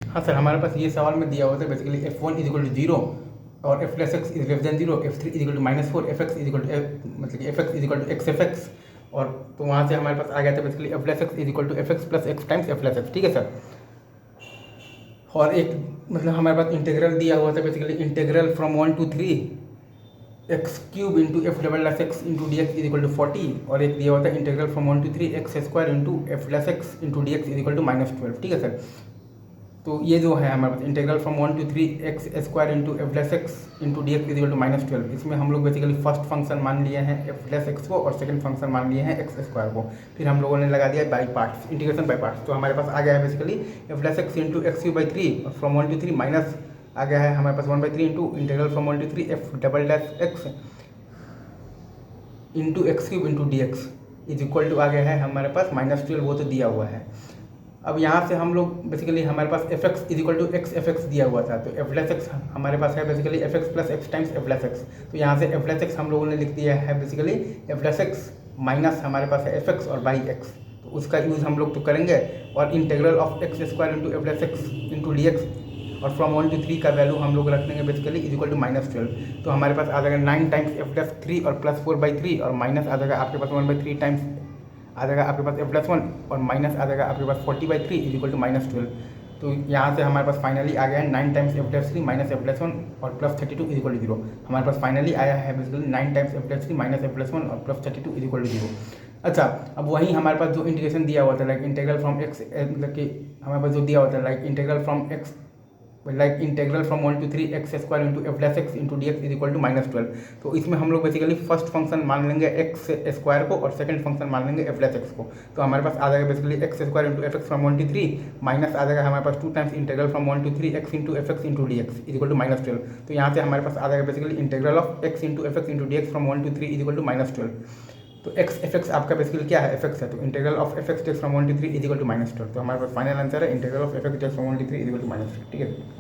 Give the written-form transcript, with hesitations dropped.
हाँ सर, हमारे पास ये सवाल में दिया हुआ था basically f1 is equal to 0 और f plus x is less than 0, f3 is equal to -4, fx is equal to मतलब fx is equal to x f x. और तो वहाँ से हमारे पास आ गया था basically f plus x is equal to fx plus x times f plus x. ठीक है सर। और एक मतलब हमारे पास इंटीग्रल दिया हुआ था basically integral from 1 to 3 x cube into f double plus x into d x is equal to 40, और एक दिया हुआ था integral from 1 to 3 x square into f plus x into d x is equal to -12। ठीक है sir. तो ये जो है हमारे पास integral from 1 to 3 x square into f plus x into d x is equal to -12, इसमें हम लोग बेसिकली फर्स्ट फंक्शन मान लिए हैं एफ प्लस एक्स को और सेकंड फंक्शन मान लिए हैं एक्स स्क्वायर को। फिर हम लोगों ने लगा दिया by parts, integration by parts. तो हमारे पास आ गया है basically F plus x into x Q by 3 और फ्रॉम 1 to 3 माइनस आ गया है हमारे पास 1/3 into integral from 1 to 3 f double dash x into x cube into d x is equal to आ गया है हमारे पास -12, वो तो दिया हुआ है। अब यहाँ से हम लोग बेसिकली हमारे पास f x is equal to x f x दिया हुआ था, तो एफ प्लस एक्स हमारे पास है basically F x plus x times F plus x. तो यहाँ से एफ प्लस एक्स हम लोगों ने लिख दिया है basically F plus x minus हमारे पास है एफ एक्स और बाई एक्स, तो उसका यूज़ हम लोग तो करेंगे। और integral of x square into f plus x into d x और फ्रॉम 1 to 3 का वैल्यू हम लोग रख लेंगे बेसिकली इज इक्वल टू -12। तो हमारे पास आ जाएगा 9 टाइम्स एफ प्लस 3 और प्लस 4/3 और माइनस आ जाएगा आपके पास 1/3 टाइम्स आ जाएगा आपके पास एफ प्लस 1 और माइनस आ जाएगा आपके पास 40/3 इज इक्वल टू -12। तो यहाँ से हमारे पास फाइनली आ गया है 9 times F plus 3 minus F plus 1 और प्लस 32 इज इक्वल टू 0। हमारे पास फाइनली आया है basically 9 times F plus 3 minus F plus 1 और प्लस 32 इज इक्वल टू 0। अच्छा, अब वहीं हमारे पास जो इंटीग्रेशन दिया हुआ था लाइक इंटीग्रल फ्रॉम एक्स मतलब कि हमारे पास जो दिया हुआ था like integral from x like integral from 1 to 3 x square into f plus x into d x is equal to -12। तो इसमें हम लोग बेसिकली फर्स्ट फंक्शन मान लेंगे एक्स स्क्वायर को और सेकंड फंक्शन मान लेंगे एफ प्लस एक्स को। तो हमारे पास आ जाएगा basically x square into f x from 1 to 3 minus आ जाएगा हमारे पास 2 times integral from 1 to 3 x into f x into d x is equal to -12। तो यहाँ से हमारे पास आ जाएगा basically integral of x into f x into d x from 1 to 3 is equal to -12। तो एक्स एफ एक्स आपका basically क्या है, एफ एक्स है, तो integral of f x dx from 1 to 3 is equal to -12। तो हमारे पास final answer है integral of f x dx from 1 to 3 is equal to -12। ठीक है।